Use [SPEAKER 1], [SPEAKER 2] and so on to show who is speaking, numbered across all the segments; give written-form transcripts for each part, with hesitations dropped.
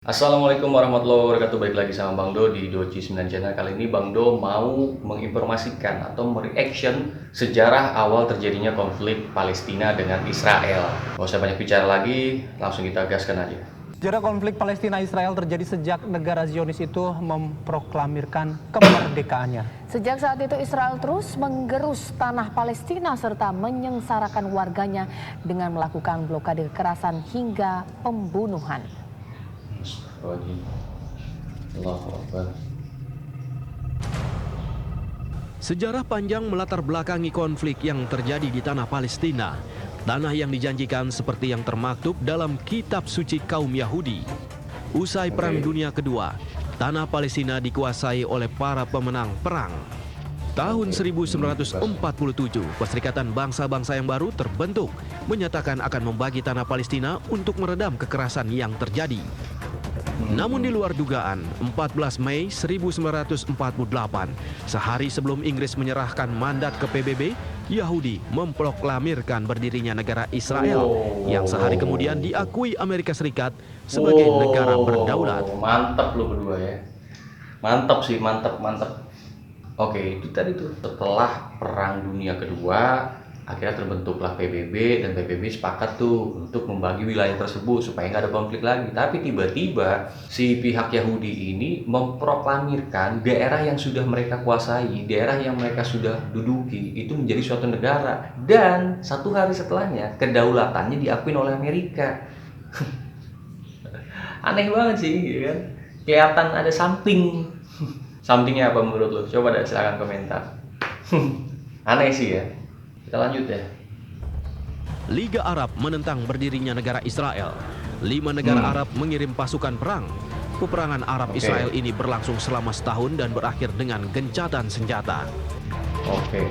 [SPEAKER 1] Assalamualaikum warahmatullahi wabarakatuh. Balik lagi sama Bang Do di Doji 9 Channel. Kali ini Bang Do mau menginformasikan atau mereaction sejarah awal terjadinya konflik Palestina dengan Israel. Gak usah banyak bicara lagi, langsung kita gaskan aja.
[SPEAKER 2] Sejarah konflik Palestina-Israel terjadi sejak negara Zionis itu memproklamirkan kemerdekaannya.
[SPEAKER 3] Sejak saat itu Israel terus menggerus tanah Palestina serta menyengsarakan warganya dengan melakukan blokade kekerasan hingga pembunuhan.
[SPEAKER 4] Sejarah panjang melatar belakangi konflik yang terjadi di tanah Palestina. Tanah yang dijanjikan seperti yang termaktub dalam kitab suci kaum Yahudi. Usai Perang Dunia Kedua, tanah Palestina dikuasai oleh para pemenang perang. Tahun 1947, Perserikatan Bangsa-Bangsa yang baru terbentuk, menyatakan akan membagi tanah Palestina untuk meredam kekerasan yang terjadi. Namun di luar dugaan, 14 Mei 1948, sehari sebelum Inggris menyerahkan mandat ke PBB, Yahudi memproklamirkan berdirinya negara Israel yang sehari kemudian diakui Amerika Serikat sebagai negara berdaulat.
[SPEAKER 1] Mantap lo berdua ya. Mantap sih, mantap. Oke, itu tadi tuh setelah Perang Dunia Kedua, akhirnya terbentuklah PBB dan PBB sepakat tuh untuk membagi wilayah tersebut supaya nggak ada konflik lagi. Tapi tiba-tiba si pihak Yahudi ini memproklamirkan daerah yang sudah mereka kuasai, daerah yang mereka sudah duduki itu menjadi suatu negara. Dan satu hari setelahnya kedaulatannya diakui oleh Amerika. Aneh banget sih, ya kan? Kelihatan ada something. Somethingnya apa menurut lo? Coba deh silakan komentar. Aneh sih ya. Kita lanjut ya.
[SPEAKER 4] Liga Arab menentang berdirinya negara Israel. 5 negara Arab mengirim pasukan perang. Peperangan Arab-Israel ini berlangsung selama setahun dan berakhir dengan gencatan senjata.
[SPEAKER 1] Oke.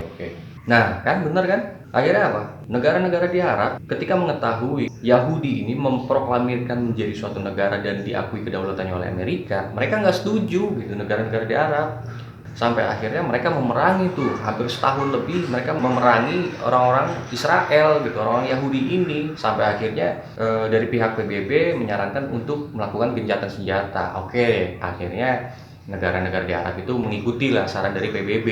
[SPEAKER 1] Nah, kan bener kan? Akhirnya apa? Negara-negara di Arab ketika mengetahui Yahudi ini memproklamirkan menjadi suatu negara dan diakui kedaulatannya oleh Amerika, mereka nggak setuju gitu, negara-negara di Arab. Sampai akhirnya mereka memerangi tuh, hampir setahun lebih mereka memerangi orang-orang Israel gitu, orang Yahudi ini. Sampai akhirnya dari pihak PBB menyarankan untuk melakukan gencatan senjata. Oke, akhirnya negara-negara di Arab itu mengikutilah saran dari PBB.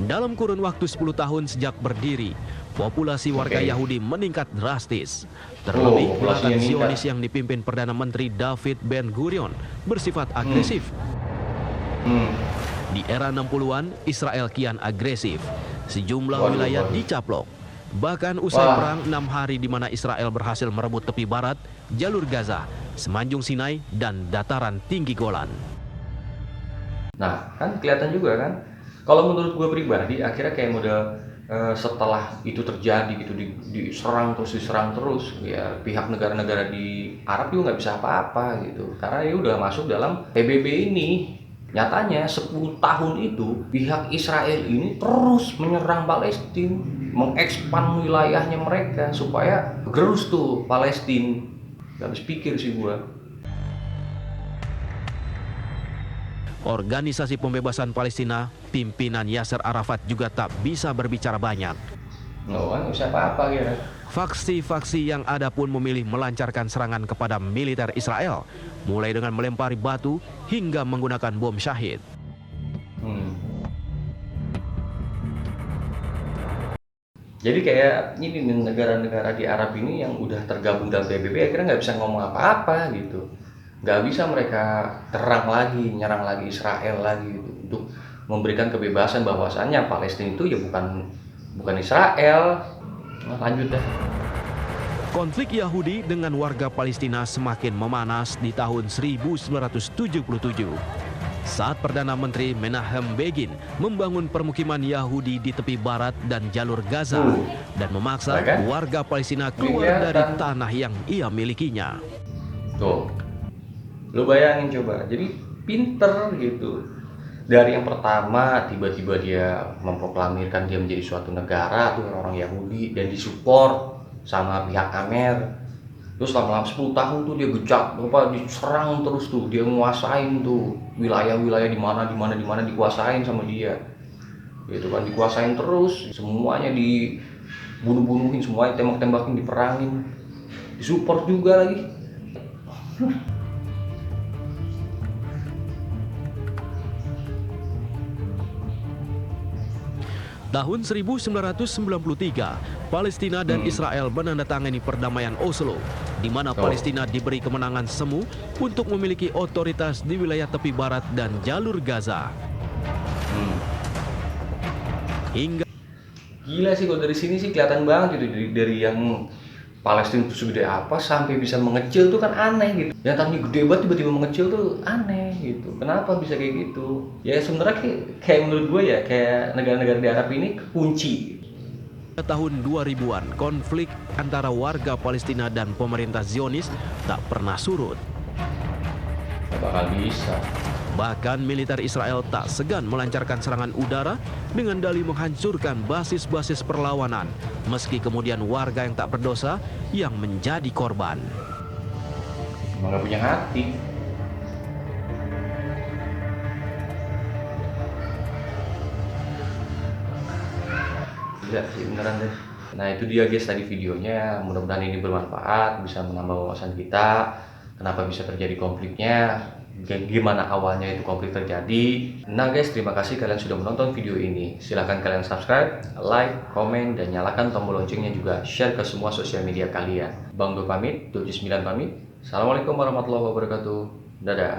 [SPEAKER 4] Dalam kurun waktu 10 tahun sejak berdiri, populasi warga Yahudi meningkat drastis. Terlebih, gerakan Zionis yang dipimpin Perdana Menteri David Ben-Gurion bersifat agresif. Di era 60-an, Israel kian agresif. Sejumlah wilayah dicaplok. Bahkan usai perang 6 hari di mana Israel berhasil merebut tepi barat, jalur Gaza, semenanjung Sinai, dan dataran tinggi Golan.
[SPEAKER 1] Nah, kan kelihatan juga kan? Kalau menurut gue pribadi, akhirnya kayak model setelah itu terjadi gitu, diserang terus, ya pihak negara-negara di Arab juga nggak bisa apa-apa gitu. Karena ya udah masuk dalam PBB ini. Nyatanya 10 tahun itu pihak Israel ini terus menyerang Palestina, mengekspan wilayahnya mereka supaya gerus tuh Palestina. Gak habis pikir sih gua.
[SPEAKER 4] Organisasi Pembebasan Palestina, pimpinan Yasser Arafat juga tak bisa berbicara banyak.
[SPEAKER 1] Nggak bisa apa-apa gitu.
[SPEAKER 4] Faksi-faksi yang ada pun memilih melancarkan serangan kepada militer Israel, mulai dengan melempari batu hingga menggunakan bom syahid.
[SPEAKER 1] Jadi kayak ini negara-negara di Arab ini yang udah tergabung dalam PBB akhirnya nggak bisa ngomong apa-apa gitu. Nggak bisa mereka nyerang lagi Israel lagi gitu, untuk memberikan kebebasan bahwasannya Palestina itu ya bukan Israel. Nah, lanjut deh.
[SPEAKER 4] Konflik Yahudi dengan warga Palestina semakin memanas di tahun 1977 saat Perdana Menteri Menachem Begin membangun permukiman Yahudi di tepi barat dan jalur Gaza dan memaksa warga Palestina keluar dari tanah yang ia milikinya.
[SPEAKER 1] Tuh, lu bayangin coba, jadi pinter gitu. Dari yang pertama tiba-tiba dia memproklamirkan dia menjadi suatu negara tuh orang Yahudi dan disupport sama pihak Amer. Terus selama 10 tahun tuh dia diserang terus tuh, dia nguasain tuh wilayah-wilayah di mana dikuasain sama dia. Gitu kan, dikuasain terus, semuanya dibunuh-bunuhin, semuanya tembak-tembakin, diperangin. Disupport juga lagi.
[SPEAKER 4] Tahun 1993, Palestina dan Israel menandatangani perdamaian Oslo, di mana Palestina diberi kemenangan semu untuk memiliki otoritas di wilayah tepi barat dan jalur Gaza. Hingga
[SPEAKER 1] Gila sih, kalau dari sini sih kelihatan banget gitu, dari yang Palestina itu segede apa sampai bisa mengecil tuh kan aneh gitu. Yang tadinya gede banget tiba-tiba mengecil tuh aneh gitu. Kenapa bisa kayak gitu? Ya sebenarnya kayak menurut gue ya, kayak negara-negara di Arab ini kunci.
[SPEAKER 4] tahun 2000-an, konflik antara warga Palestina dan pemerintah Zionis tak pernah surut.
[SPEAKER 1] Gak bakal bisa.
[SPEAKER 4] Bahkan militer Israel tak segan melancarkan serangan udara dengan dalih menghancurkan basis-basis perlawanan, meski kemudian warga yang tak berdosa yang menjadi korban.
[SPEAKER 1] Emang gak punya hati. Gila sih beneran deh. Nah itu dia guys tadi videonya, mudah-mudahan ini bermanfaat, bisa menambah wawasan kita kenapa bisa terjadi konfliknya, gimana awalnya itu konflik terjadi. Nah guys, terima kasih kalian sudah menonton video ini. Silahkan kalian subscribe, like, komen, dan nyalakan tombol loncengnya juga. Share ke semua sosial media kalian. Bang Do pamit, Doji 9 pamit. Assalamualaikum warahmatullahi wabarakatuh. Dadah.